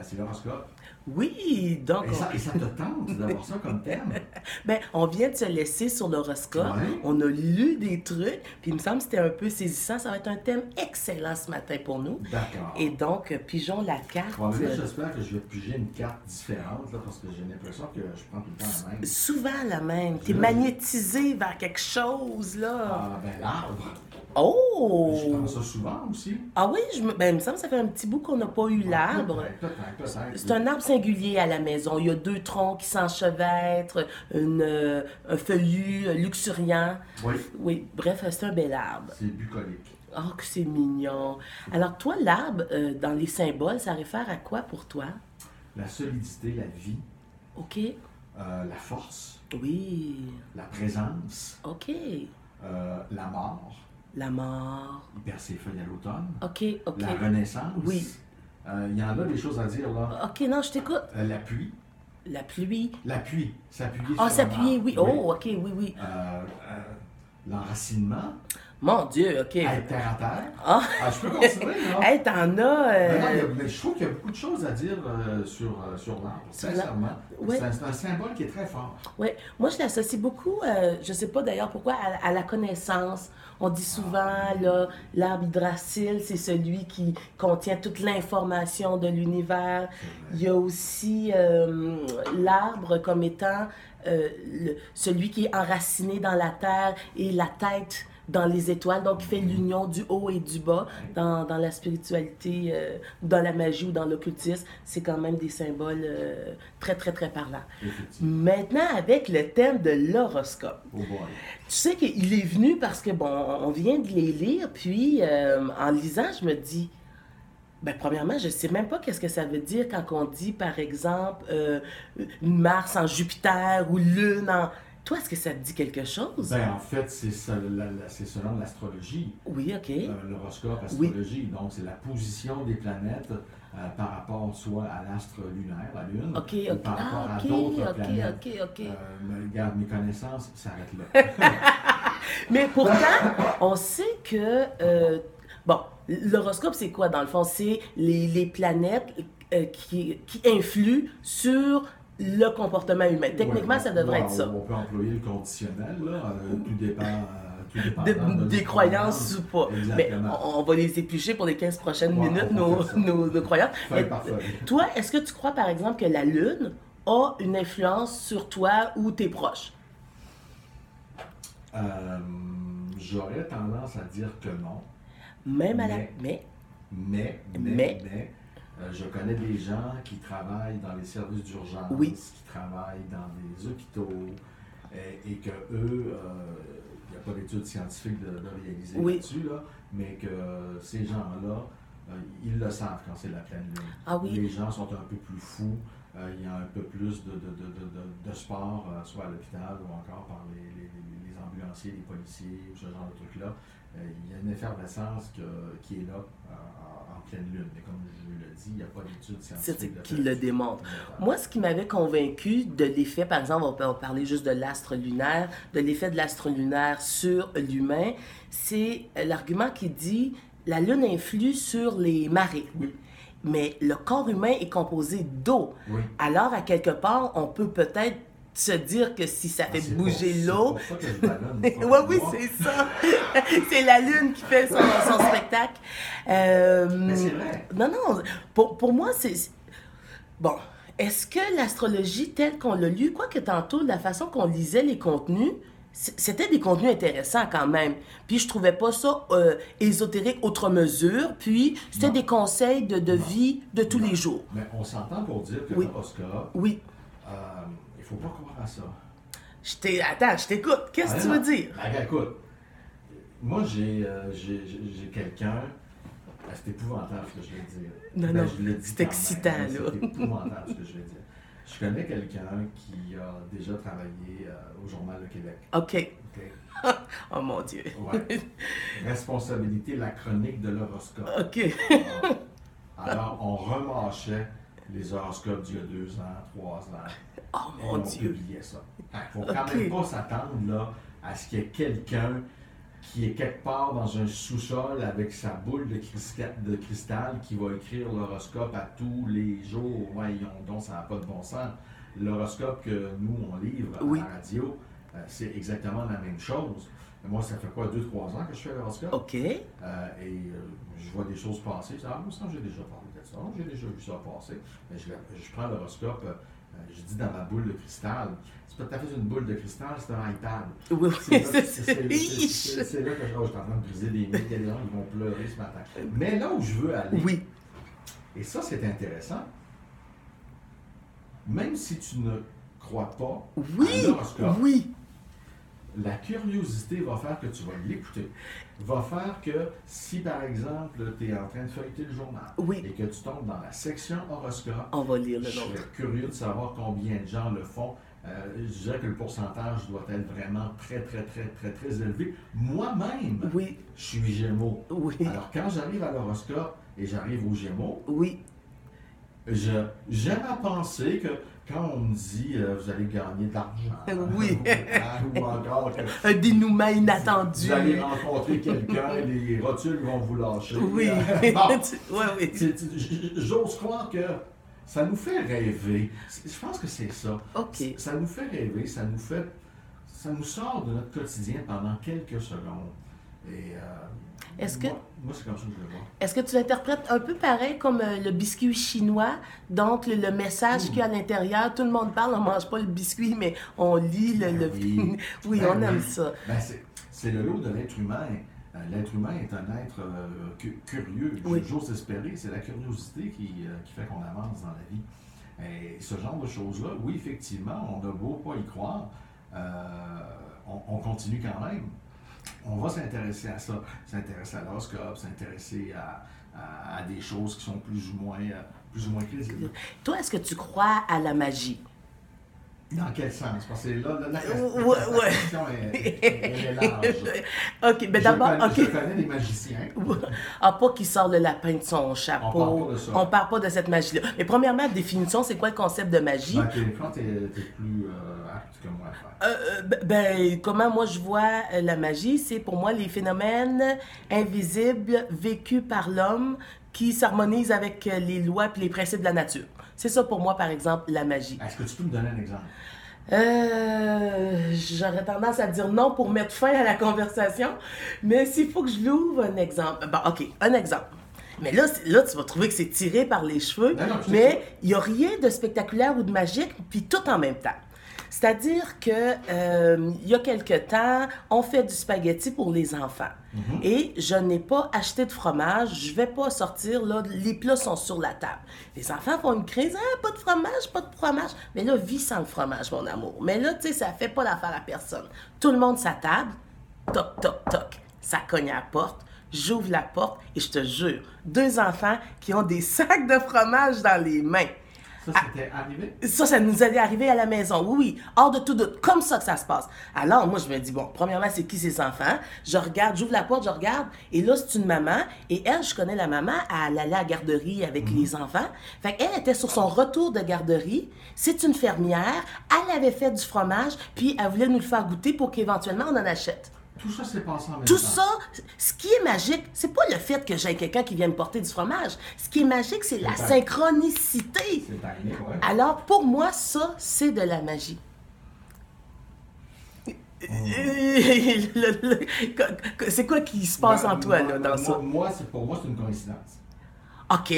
C'est l'horoscope. Oui, donc, Et ça te tente d'avoir ça comme thème? ben, on vient de se laisser sur l'horoscope, Ouais. on a lu des trucs, puis il me semble que c'était un peu saisissant. Ça va être un thème excellent ce matin pour nous. Et D'accord. donc, pigeons la Bon, carte. mais là, j'espère que je vais piger une carte différente, là, parce que j'ai l'impression que je prends tout le temps la même. Souvent la même. T'es Là, magnétisé vers quelque chose, là. ah, ben, l'arbre. Je prends Oh! ça souvent aussi. Ah oui, ben, il me semble que ça fait un petit bout qu'on n'a pas eu Ouais, l'arbre. peut-être. C'est un arbre singulier à la maison. Il y a deux troncs qui s'enchevêtrent, un feuillu luxuriant. Oui, Oui, bref, c'est un bel arbre. c'est bucolique. Oh, que c'est mignon. Alors, toi, l'arbre, dans les symboles, ça réfère à quoi pour toi? La solidité, la vie, OK. la force, Oui. la présence, OK. la mort. La mort. Il perd ses feuilles à l'automne. OK, OK. La renaissance. Oui. Il y en a des choses à dire, là. OK, non, je t'écoute. La pluie. La pluie. L'appui, s'appuyer Ah, sur un s'appuyer, arbre. oui. Oh, OK, oui, oui. L'enracinement, Mon Dieu, OK. être terre à terre. Ah, Je peux continuer, là. hey, t'en as. Mais je trouve qu'il y a beaucoup de choses à dire sur l'arbre, Sur sincèrement. ouais. C'est un symbole qui est très fort. Oui, moi je l'associe beaucoup, je ne sais pas d'ailleurs pourquoi, à la connaissance. On dit souvent, là, l'arbre hydrasile, c'est celui qui contient toute l'information de l'univers. Il y a aussi l'arbre comme étant celui qui est enraciné dans la terre et la tête dans les étoiles, donc il fait l'union du haut et du bas dans la spiritualité, dans la magie ou dans l'occultisme. C'est quand même des symboles très, très, très parlants. Effectivement. Maintenant, avec le thème de l'horoscope. Oh boy. Tu sais qu'il est venu parce que, bon, on vient de les lire, puis en lisant, je me dis, ben, premièrement, je sais même pas qu'est-ce que ça veut dire quand on dit, par exemple, Mars en Jupiter ou Lune en... Toi, est-ce que ça te dit quelque chose? Ben, en fait, c'est selon l'astrologie. Oui, OK. L'horoscope, Oui. astrologie, donc c'est la position des planètes par rapport soit à l'astre lunaire, la Lune, OK, ou OK. par rapport Ah, à OK, d'autres OK, planètes. OK, OK. Mais regarde, mes connaissances s'arrêtent là. Mais pourtant, on sait que... bon, l'horoscope, c'est quoi dans le fond? C'est les planètes qui influent sur le comportement humain. Techniquement, Ouais, ça devrait être ça. on peut employer le conditionnel, là, tout dépendant de Des notre croyances ou pas. Mais Exactement. on va les éplucher pour les 15 prochaines Ouais, minutes, on va faire ça. nos croyances. Feuille Mais par feuille. toi, est-ce que tu crois, par exemple, que la Lune a une influence sur toi ou tes proches? Euh, J'aurais tendance à dire que non, Même à la... mais, Mais, mais, je connais des gens qui travaillent dans les services d'urgence, oui. qui travaillent dans des hôpitaux, et que eux, il n'y a pas d'études scientifiques de réaliser Oui. là-dessus, là, mais que ces gens-là, ils le savent quand c'est la pleine lune. Ah oui. Les gens sont un peu plus fous, il y a un peu plus de sport, soit à l'hôpital ou encore par les ambulanciers, les policiers, ou ce genre de trucs-là. Il y a une effervescence qui est là en pleine lune. Mais comme je le dis, il n'y a pas d'études scientifiques Qui le démontre. Moi, ce qui m'avait convaincu de l'effet, par exemple, on peut parler juste de l'astre lunaire, de l'effet de l'astre lunaire sur l'humain, c'est l'argument qui dit la Lune influe sur les marées. Oui. Mais le corps humain est composé d'eau. Oui. Alors, à quelque part, on peut peut-être se dire que si ça fait bouger l'eau... C'est pour ça que je ballonne. Oui, oui, c'est ça. C'est la Lune qui fait son spectacle. Mais c'est vrai. Non, non. Pour moi, c'est... Bon, est-ce que l'astrologie telle qu'on l'a lu, quoique tantôt, la façon qu'on lisait les contenus, c'était des contenus intéressants quand même. Puis je trouvais pas ça ésotérique outre mesure. Puis c'était Non. des conseils de Non. vie de tous Non. les jours. Mais on s'entend pour dire que Oui. l'horoscope, Oui. il ne faut pas croire à ça. Attends, je t'écoute. Qu'est-ce que tu non. veux dire? Ben, écoute, moi j'ai quelqu'un. C'est épouvantable ce que je vais dire. Non, Ben, non, je le dis c'est quand même, excitant, mais là. C'est épouvantable ce que je vais dire. Je connais quelqu'un qui a déjà travaillé au Journal de Québec. OK. OK? Oh mon Dieu. Ouais. Responsabilité, la chronique de l'horoscope. OK. Alors, on remâchait les horoscopes d'il y a 2 ans, 3 ans. Oh Et mon on Dieu. publiait ça. Il ne faut quand OK. même pas s'attendre là, à ce qu'il y ait quelqu'un qui est quelque part dans un sous-sol avec sa boule de cristal qui va écrire l'horoscope à tous les jours. Voyons donc, ça n'a pas de bon sens. L'horoscope que nous, on livre à la radio, c'est exactement la même chose. Moi, ça fait quoi, 2-3 ans que je fais l'horoscope? OK. Je vois des choses passer. Ah, moi, ça, j'ai déjà parlé de ça. J'ai déjà vu ça passer. Mais je prends l'horoscope, je dis dans ma boule de cristal. C'est pas tout à fait une boule de cristal, c'est un iPad. Oui, c'est là que je suis en train de briser des mythes. Il y a des gens qui vont pleurer ce matin. Mais là où je veux aller, et ça, c'est intéressant, même si tu ne crois pas à l'horoscope, la curiosité va faire que tu vas l'écouter. Va faire que si, par exemple, tu es en train de feuilleter le journal et que tu tombes dans la section horoscope, on va lire le je nom. serais curieux de savoir combien de gens le font. Je dirais que le pourcentage doit être vraiment très, très, très, très, très élevé. Moi-même, je suis Gémeaux. Alors, quand j'arrive à l'horoscope et j'arrive aux Gémeaux, j'aime à penser que quand on me dit vous allez gagner de l'argent, ou encore que un dénouement inattendu, vous allez rencontrer quelqu'un et les rotules vont vous lâcher. J'ose croire que ça nous fait rêver. Je pense que c'est ça. Ça nous fait rêver, ça nous sort de notre quotidien pendant quelques secondes. Et moi, c'est comme ça que je le vois. Est-ce que tu l'interprètes un peu pareil comme le biscuit chinois? Donc, le message qu'il y a à l'intérieur, tout le monde parle, on ne mange pas le biscuit, mais on lit on aime ça. C'est le lot de l'être humain. L'être humain est un être curieux. J'ose espérer, c'est la curiosité qui fait qu'on avance dans la vie. Et ce genre de choses-là, oui, effectivement, on a beau pas y croire, on continue quand même. On va s'intéresser à ça, s'intéresser à l'horoscope, s'intéresser à des choses qui sont plus ou moins crédibles. Toi, est-ce que tu crois à la magie? Dans quel sens? Parce que là, la question est large. OK, mais d'abord, je connais des magiciens. Pas qui sort le lapin de son chapeau. On parle pas de cette magie-là. Mais premièrement, la définition, c'est quoi le concept de magie? Quand t'es plus apte que moi à faire. Comment moi je vois la magie, c'est pour moi les phénomènes invisibles vécus par l'homme qui s'harmonisent avec les lois et les principes de la nature. C'est ça pour moi, par exemple, la magie. Est-ce que tu peux me donner un exemple? J'aurais tendance à dire non pour mettre fin à la conversation, mais s'il faut que je l'ouvre, un exemple. OK, un exemple. Mais là, tu vas trouver que c'est tiré par les cheveux, mais il n'y a rien de spectaculaire ou de magique, puis tout en même temps. C'est-à-dire que il y a quelque temps, on fait du spaghetti pour les enfants. Et je n'ai pas acheté de fromage, je vais pas sortir, là, les plats sont sur la table. Les enfants font une crise, pas de fromage, pas de fromage. Mais là, vis sans le fromage, mon amour. Mais là, tu sais, ça fait pas l'affaire à personne. Tout le monde s'attable, toc, toc, toc, ça cogne à la porte. J'ouvre la porte et je te jure, 2 enfants qui ont des sacs de fromage dans les mains. Ça, c'était arrivé? Ça nous allait arriver à la maison, oui, hors de tout doute, comme ça que ça se passe. Alors, moi, je me dis, bon, premièrement, c'est qui ces enfants? Je regarde, j'ouvre la porte, je regarde, et là, c'est une maman, et elle, je connais la maman, elle allait à la garderie avec les enfants. Fait qu'elle était sur son retour de garderie, c'est une fermière, elle avait fait du fromage, puis elle voulait nous le faire goûter pour qu'éventuellement, on en achète. Tout ça s'est passé en même temps. Tout ça, ce qui est magique, c'est pas le fait que j'ai quelqu'un qui vient me porter du fromage. Ce qui est magique, c'est la synchronicité. C'est dingue, ouais. Alors, pour moi, ça, c'est de la magie. C'est quoi qui se passe en toi, là, dans ça? Pour moi, c'est une coïncidence. OK,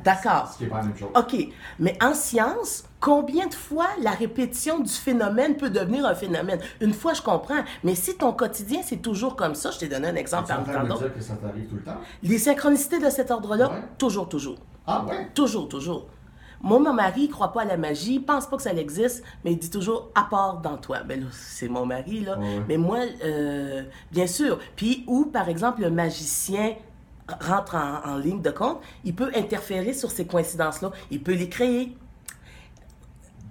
d'accord. Ce qui n'est pas la même chose. OK, mais en science, combien de fois la répétition du phénomène peut devenir un phénomène? Une fois, je comprends, mais si ton quotidien, c'est toujours comme ça, je t'ai donné un exemple parmi tant d'autres. Tu dire que ça t'arrive tout le temps? Les synchronicités de cet ordre-là, toujours. Ah ouais? Toujours. Moi, mon mari, il ne croit pas à la magie, il pense pas que ça existe, mais il dit toujours « à part dans toi ». Ben là, c'est mon mari, là. Ouais. Mais moi, bien sûr. Puis, où, par exemple, le magicien rentre en ligne de compte, il peut interférer sur ces coïncidences-là. Il peut les créer.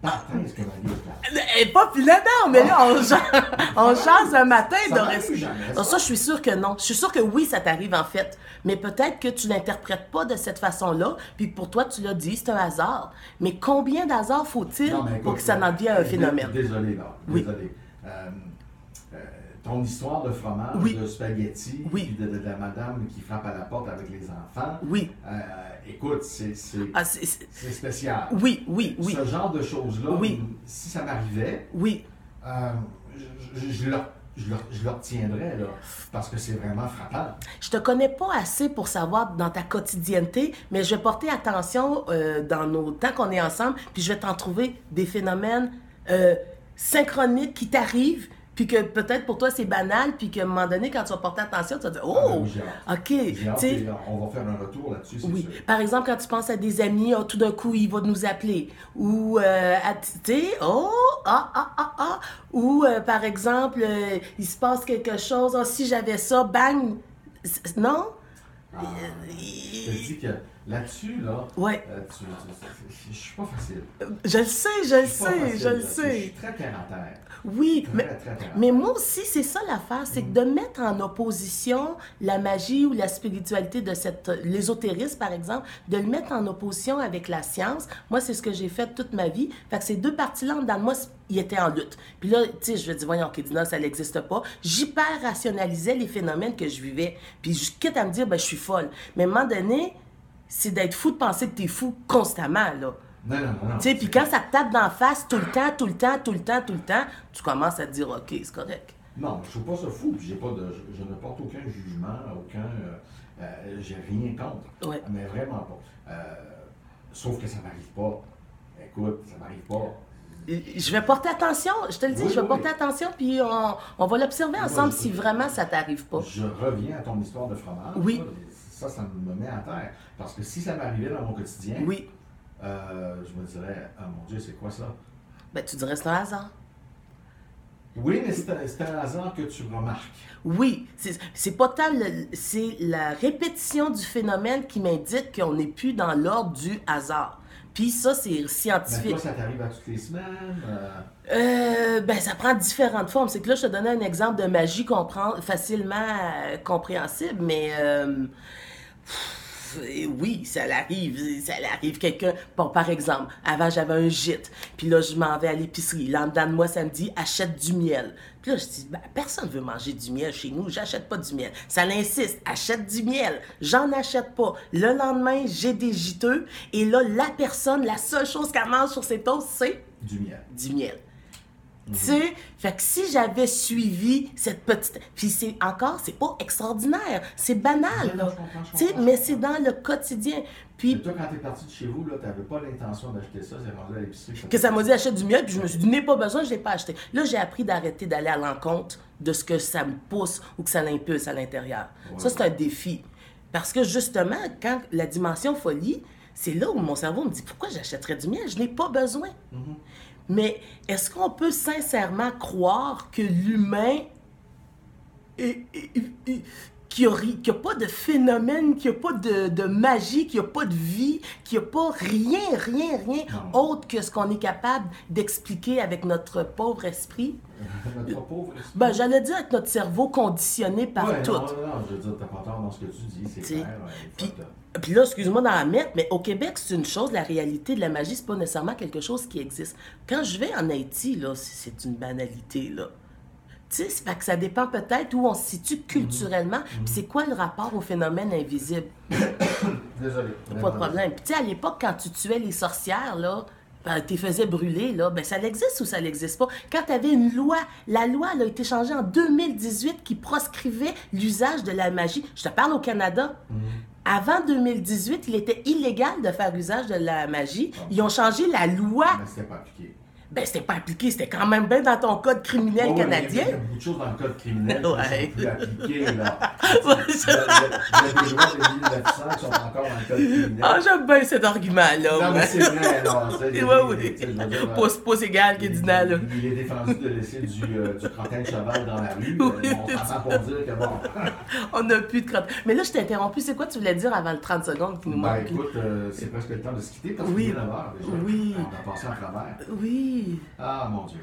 Est-ce que Pas plus là-dedans, mais là, on jase un matin de rester. Ça, je suis sûre que non. Je suis sûre que oui, ça t'arrive en fait. Mais peut-être que tu l'interprètes pas de cette façon-là, puis pour toi, tu l'as dit, c'est un hasard. Mais combien d'hasards faut-il pour que ça n'en devienne un phénomène? Désolé, là. Oui. Désolé. ton histoire de fromage, Oui. de spaghetti, Oui. puis de la madame qui frappe à la porte avec les enfants, Oui. écoute, c'est Ah, spécial. oui, oui, oui. Ce genre de choses-là, Oui. si ça m'arrivait, Oui. je le retiendrais, là, parce que c'est vraiment frappant. Je te connais pas assez pour savoir dans ta quotidienneté, mais je vais porter attention dans nos temps qu'on est ensemble, puis je vais t'en trouver des phénomènes synchroniques qui t'arrivent, puis que peut-être pour toi c'est banal, puis qu'à un moment donné, quand tu vas porter attention, tu vas dire « Oh! J'ai hâte. OK! » J'ai hâte, Tu sais, et on va faire un retour là-dessus, c'est oui. sûr. Par exemple, quand tu penses à des amis, tout d'un coup, il va nous appeler. Ou, tu sais, Ou, par exemple, il se passe quelque chose. Oh, si j'avais ça, bang. Non? Je te dis que là-dessus, là, Ouais. je suis pas facile. Je le sais, je le Je suis pas sais, facile je le là-dessus. Je sais. suis très terre à terre. Oui, Très, mais, très terre à terre. mais moi aussi, c'est ça l'affaire, c'est que de mettre en opposition la magie ou la spiritualité de l'ésotérisme, par exemple, de le mettre en opposition avec la science, moi, c'est ce que j'ai fait toute ma vie. Fait que ces deux parties-là, en dedans de moi, ils étaient en lutte. Puis là, tu sais, je me dis, voyons, Kédina, ça n'existe pas. J'hyper-rationalisais les phénomènes que je vivais. Puis je quitte à me dire, ben, je suis folle. Mais à un moment donné, c'est d'être fou de penser que t'es fou constamment, là. Non. Tu sais, puis quand ça te tape d'en face tout le temps, tu commences à te dire, OK, c'est correct. Non, je ne trouve pas ça fou. Puis je ne porte aucun jugement, j'ai rien contre. Ouais. Mais vraiment pas. Sauf que ça m'arrive pas. Écoute, ça m'arrive pas. Je vais porter attention, je te le dis, Oui, je vais oui. porter attention, puis on va l'observer ensemble si vraiment ça t'arrive pas. Je reviens à ton histoire de fromage. Oui. là, ça me met à terre. Parce que si ça m'arrivait dans mon quotidien, Oui. je me dirais, ah mon Dieu, c'est quoi ça? Ben, tu dirais c'est un hasard. Oui, mais c'est un hasard que tu remarques. Oui, c'est pas tant c'est la répétition du phénomène qui m'indique qu'on n'est plus dans l'ordre du hasard. Puis ça, c'est Mais scientifique. toi, ça t'arrive à toutes les semaines? Ben, ça prend différentes formes. C'est que là, je te donnais un exemple de magie facilement compréhensible, mais oui, ça l'arrive. Quelqu'un, bon, par exemple, avant, j'avais un gîte, puis là, je m'en vais à l'épicerie. Là, en dedans de moi, ça me dit, achète du miel. Puis là, je dis, ben, personne ne veut manger du miel chez nous, j'achète pas du miel. Ça l'insiste, achète du miel. J'en achète pas. Le lendemain, j'ai des gîteux, et là, la personne, la seule chose qu'elle mange sur ses toasts, c'est Du miel. du miel. Tu sais, fait que si j'avais suivi cette petite... Puis c'est pas extraordinaire, c'est banal, Non, là. je comprends, Tu sais, mais c'est dans le quotidien. Puis Mais toi, quand t'es parti de chez vous, tu n'avais pas l'intention d'acheter ça, c'est rendu à l'épicerie. que ça m'a dit achète du miel, puis je me suis dit n'ai pas besoin, je l'ai pas acheté. Là, j'ai appris d'arrêter d'aller à l'encontre de ce que ça me pousse ou que ça l'impulse à l'intérieur. Ouais. Ça, c'est un défi. Parce que justement, quand la dimension folie, c'est là où mon cerveau me dit pourquoi j'achèterais du miel, je n'ai pas besoin. Mais est-ce qu'on peut sincèrement croire que l'humain qu'il n'y a pas de phénomène, qu'il n'y a pas de magie, qu'il n'y a pas de vie, qu'il n'y a pas rien Non. autre que ce qu'on est capable d'expliquer avec notre pauvre esprit? Notre pauvre esprit. Ben, j'allais dire avec notre cerveau conditionné par Ouais, tout. non, je veux dire, t'as pas tort dans ce que tu dis, c'est T'sais, clair. Puis, puis là, excuse-moi d'en mettre, mais au Québec, c'est une chose, la réalité de la magie, c'est pas nécessairement quelque chose qui existe. Quand je vais en Haïti, là, c'est une banalité, là. Tu sais, fait que ça dépend peut-être où on se situe culturellement, puis c'est quoi le rapport au phénomène invisible. Désolé. Pas de problème. Puis tu sais, à l'époque, quand tu tuais les sorcières, là, tu les faisais brûler, là, ben ça l'existe ou ça n'existe pas. Quand tu avais une loi, la loi elle a été changée en 2018 qui proscrivait l'usage de la magie. Je te parle au Canada. Avant 2018, il était illégal de faire usage de la magie. Ils ont changé la loi. Mais c'était pas appliqué. Ben, c'était pas appliqué, c'était quand même bien dans ton code criminel canadien. Il y a beaucoup de choses dans le code criminel Ouais. qui sont plus appliquées, là. Ouais, Il y a des lois de 1900 qui sont encore dans le code criminel. Ah, j'aime bien cet argument-là. Non, mais c'est vrai, là. Oui. Pas égal, Kédina, là. Il est défendu de laisser du crottin de cheval dans la rue. Oui, On s'entend pour dire que bon. On n'a plus de crotte. Mais là, je t'ai interrompu. C'est quoi tu voulais dire avant le 30 secondes qui nous Ben manque? écoute, c'est presque le temps de se quitter parce Oui. qu'il est 9h déjà. Oui. On a passé en travers. Oui. Ah mon Dieu.